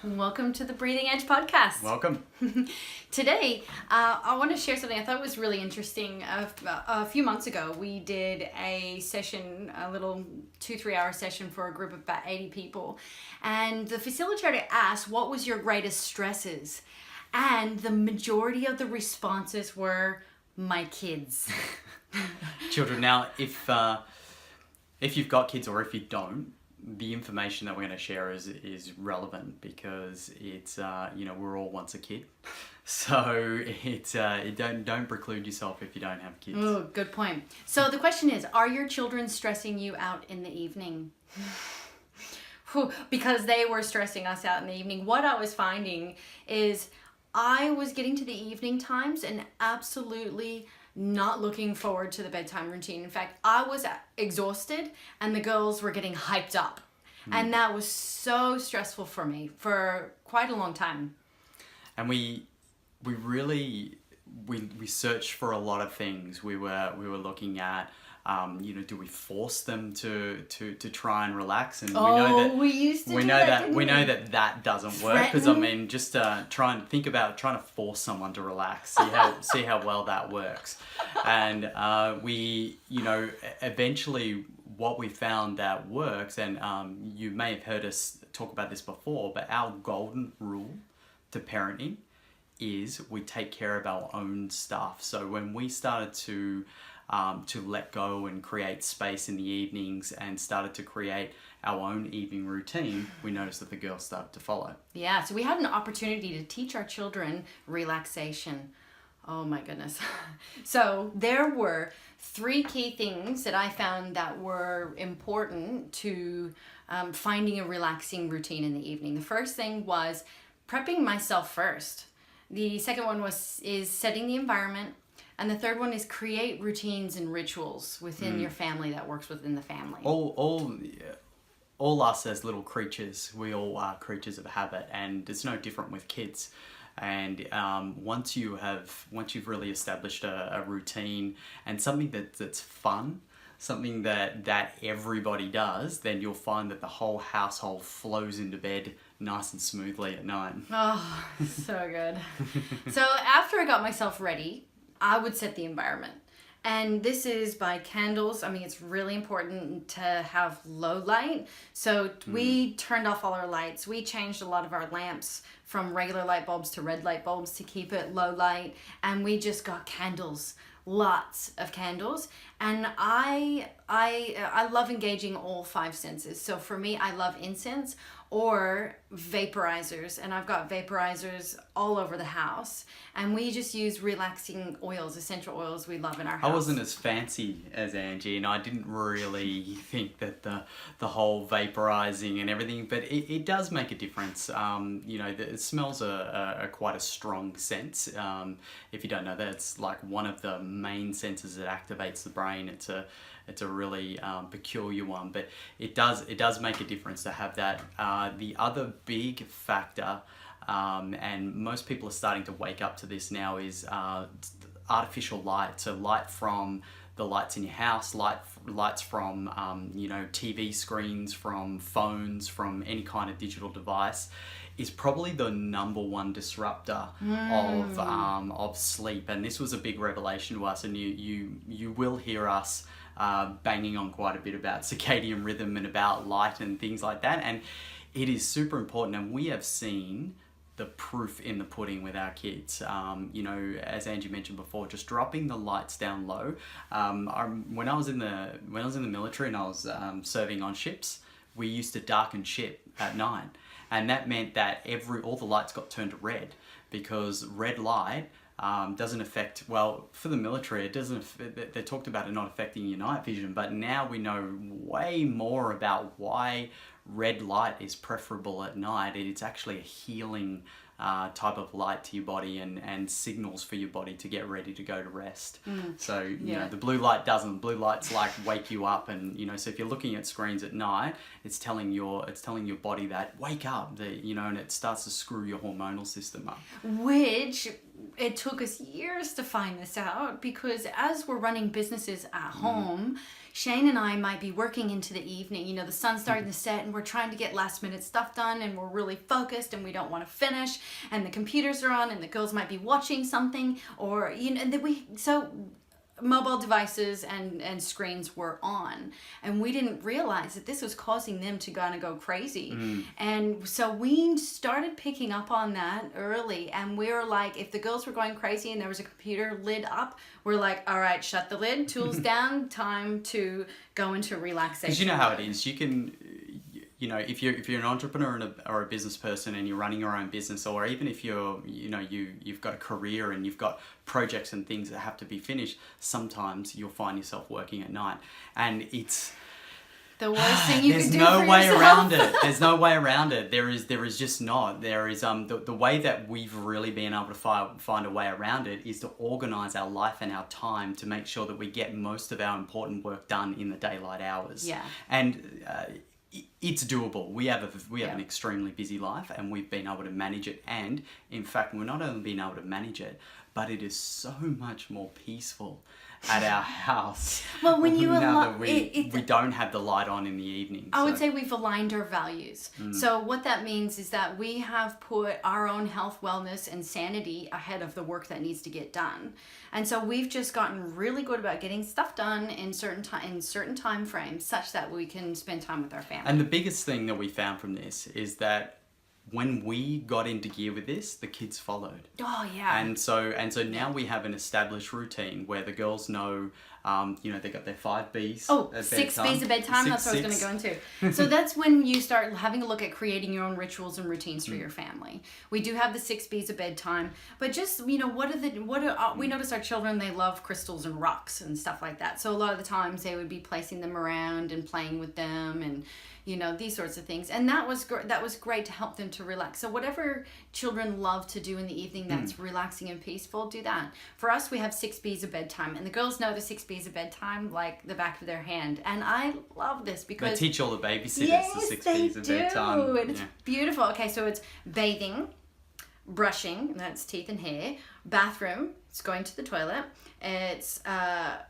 Welcome to the Breathing Edge podcast. Welcome. Today, I want to share something I thought was really interesting. A few months ago, we did a session, a little 2-3 hour session for a group of about 80 people. And the facilitator asked, what was your greatest stresses? And the majority of the responses were, my kids. Children. Now, if you've got kids or if you don't, the information that we're going to share is relevant because it's we're all once a kid, so don't preclude yourself if you don't have kids. Oh, good point. So the question is, are your children stressing you out in the evening? Because they were stressing us out in the evening. What I was finding is I was getting to the evening times and absolutely not looking forward to the bedtime routine. In fact, I was exhausted and the girls were getting hyped up. And that was so stressful for me for quite a long time. And we really searched for a lot of things. We were looking at do we force them to try and relax? And we know that doesn't work, because just trying to force someone to relax, see how well that works. And eventually what we found that works, and you may have heard us talk about this before, but our golden rule to parenting is we take care of our own stuff. So when we started to let go and create space in the evenings and started to create our own evening routine, we noticed that the girls started to follow. Yeah, so we had an opportunity to teach our children relaxation. Oh my goodness. So there were 3 key things that I found that were important to finding a relaxing routine in the evening. The first thing was prepping myself first. The second one is setting the environment. And the third one is create routines and rituals within your family that works within the family. All us as little creatures, we all are creatures of habit, and it's no different with kids. And once you've really established a routine and something that's fun, something that everybody does, then you'll find that the whole household flows into bed nice and smoothly at night. Oh, so good. So after I got myself ready, I would set the environment. And this is by candles. I mean, it's really important to have low light. So we turned off all our lights. We changed a lot of our lamps from regular light bulbs to red light bulbs to keep it low light. And we just got candles, lots of candles. And I love engaging all 5 senses. So for me, I love incense or vaporizers, and I've got vaporizers all over the house, and we just use relaxing oils, essential oils we love in our house. I wasn't as fancy as Angie, and I didn't really think that the whole vaporizing and everything, but it does make a difference. The smells are quite a strong sense. If you don't know that, it's like one of the main senses that activates the brain. It's a really peculiar one, but it does make a difference to have that. The other big factor, and most people are starting to wake up to this now, is artificial light. So light from the lights in your house, lights from TV screens, from phones, from any kind of digital device, is probably the number one disruptor of sleep. And this was a big revelation to us, and you will hear us banging on quite a bit about circadian rhythm and about light and things like that, and it is super important. And we have seen the proof in the pudding with our kids. As Angie mentioned before, just dropping the lights down low. When I was in the military and I was serving on ships, we used to darken ship at night, and that meant that all the lights got turned to red, because red light doesn't affect, well, for the military, they talked about it not affecting your night vision, but now we know way more about why red light is preferable at night. It's actually a healing type of light to your body and signals for your body to get ready to go to rest. So the blue light doesn't. Blue light's like wake you up, and so if you're looking at screens at night, it's telling your body that wake up, and it starts to screw your hormonal system up. Which it took us years to find this out, because as we're running businesses at home, Shane and I might be working into the evening. You know, the sun's starting to set and we're trying to get last minute stuff done and we're really focused and we don't want to finish, and the computers are on and the girls might be watching something, or, you know, so mobile devices and screens were on, and we didn't realize that this was causing them to kind of go crazy. And so we started picking up on that early, and we were like, if the girls were going crazy and there was a computer lid up, we're like, all right, shut the lid, tools down, time to go into relaxation. Because you know how it is. You can, you know, if you're an entrepreneur or a business person and you're running your own business, or even if you're, you know, you've got a career and you've got projects and things that have to be finished, sometimes you'll find yourself working at night, and it's the worst thing you can do. There's no for way yourself. around it. There's no way around it. There is just not. There is the way that we've really been able to find a way around it is to organize our life and our time to make sure that we get most of our important work done in the daylight hours. Yeah. And it's doable. We have an extremely busy life, and we've been able to manage it. And in fact, we're not only being able to manage it, but it is so much more peaceful at our house. Well, when you now that we don't have the light on in the evening. I would say we've aligned our values. So what that means is that we have put our own health, wellness, and sanity ahead of the work that needs to get done. And so we've just gotten really good about getting stuff done in certain time frames, such that we can spend time with our family. And the biggest thing that we found from this is that when we got into gear with this, the kids followed. Oh yeah. And so now we have an established routine where the girls know, you know, they got their 5 B's. Oh, at 6 bedtime. B's of bedtime. That's what I was going to go into. So that's when you start having a look at creating your own rituals and routines for your family. We do have the 6 B's of bedtime, but just, you know, we notice our children, they love crystals and rocks and stuff like that. So a lot of the times they would be placing them around and playing with them, and, you know, these sorts of things. And that was great to help them to relax. So whatever children love to do in the evening that's relaxing and peaceful, do that. For us, we have 6 B's of bedtime, and the girls know the 6 B's of bedtime like the back of their hand. And I love this because they teach all the babysitters the 6 they B's of do. bedtime. And it's beautiful. Okay, so it's bathing, brushing, that's teeth and hair, bathroom, it's going to the toilet, it's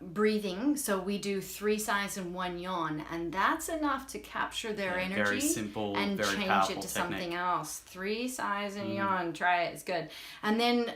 breathing, so we do 3 sighs and 1 yawn, and that's enough to capture their energy. Very simple, and very change powerful it to technique. something else. 3 sighs and yawn, try it, it's good. And then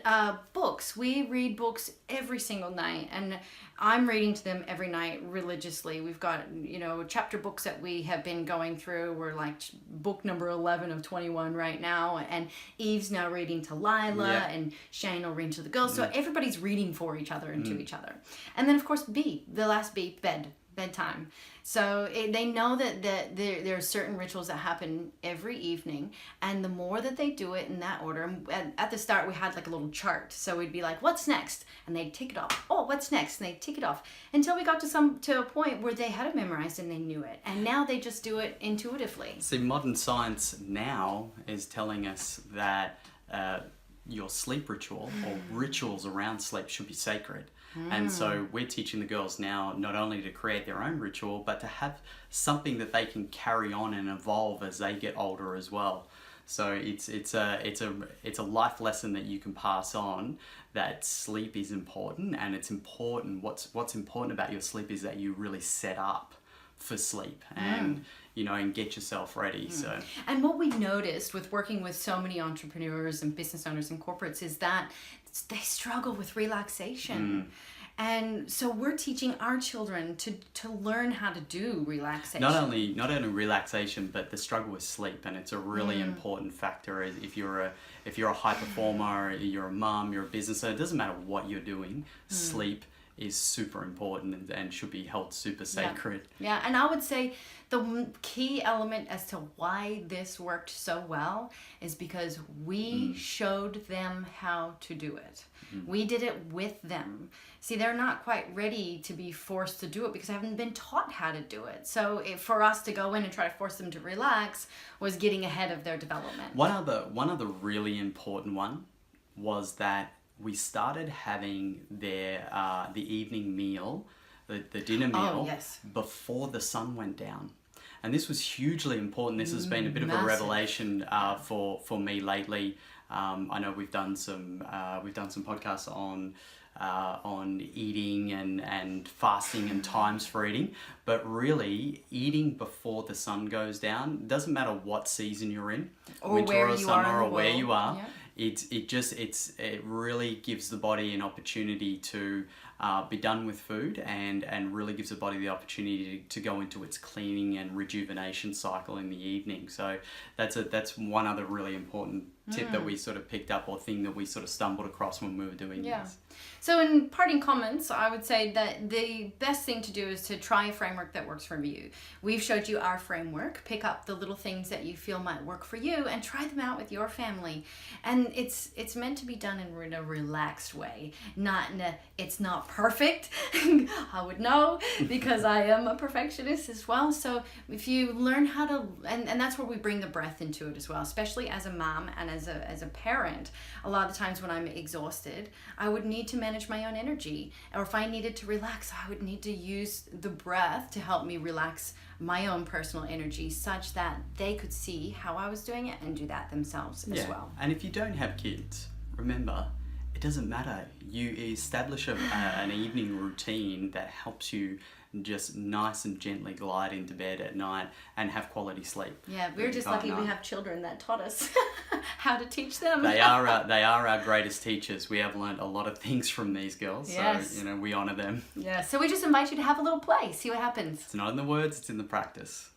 books, we read books every single night, and I'm reading to them every night religiously. We've got, you know, chapter books that we have been going through. We're like book number 11 of 21 right now, and Eve's now reading to Lila, and Shane will read to the girls. So everybody's reading for each other and to each other. And then, of course, B, the last B, bedtime. So they know that there are certain rituals that happen every evening, and the more that they do it in that order, and at the start we had like a little chart, so we'd be like, what's next? And they'd tick it off. Oh, what's next? And they'd tick it off until we got to a point where they had it memorized and they knew it, and now they just do it intuitively. See, modern science now is telling us that your sleep ritual or rituals around sleep should be sacred. And so we're teaching the girls now not only to create their own ritual, but to have something that they can carry on and evolve as they get older as well. So it's a life lesson that you can pass on, that sleep is important, and it's important. What's important about your sleep is that you really set up for sleep and you know, and get yourself ready. So, and what we noticed with working with so many entrepreneurs and business owners and corporates is that they struggle with relaxation. And so we're teaching our children to learn how to do relaxation. Not only relaxation, but the struggle with sleep, and it's a really important factor. If you're a high performer, you're a mom, you're a business owner, it doesn't matter what you're doing. Sleep is super important and should be held super sacred. Yeah, and I would say the key element as to why this worked so well is because we showed them how to do it. We did it with them. See, they're not quite ready to be forced to do it because they haven't been taught how to do it. So for us to go in and try to force them to relax was getting ahead of their development. One other really important one was that we started having the evening meal, the dinner meal, before the sun went down. And this was hugely important. This has been a bit of a revelation for me lately. I know we've done some podcasts on eating and fasting and times for eating, but really eating before the sun goes down, doesn't matter what season you're in, or winter where or you summer are or where you are. Yeah. It really gives the body an opportunity to be done with food, and really gives the body the opportunity to go into its cleaning and rejuvenation cycle in the evening. So that's one other really important tip that we sort of picked up, or thing that we sort of stumbled across when we were doing this. So in parting comments, I would say that the best thing to do is to try a framework that works for you. We've showed you our framework. Pick up the little things that you feel might work for you and try them out with your family. And it's meant to be done in a relaxed way, it's not perfect. I would know, because I am a perfectionist as well. So if you learn how to, and that's where we bring the breath into it as well, especially as a mom and as a parent. A lot of the times when I'm exhausted, I would need to manage my own energy, or if I needed to relax, I would need to use the breath to help me relax my own personal energy, such that they could see how I was doing it and do that themselves as well. And if you don't have kids, remember, it doesn't matter. You establish an evening routine that helps you just nice and gently glide into bed at night and have quality sleep. Yeah, we're just lucky we have children that taught us how to teach them. They are our greatest teachers. We have learned a lot of things from these girls. Yes. So, we honour them. Yeah, so we just invite you to have a little play, see what happens. It's not in the words, it's in the practice.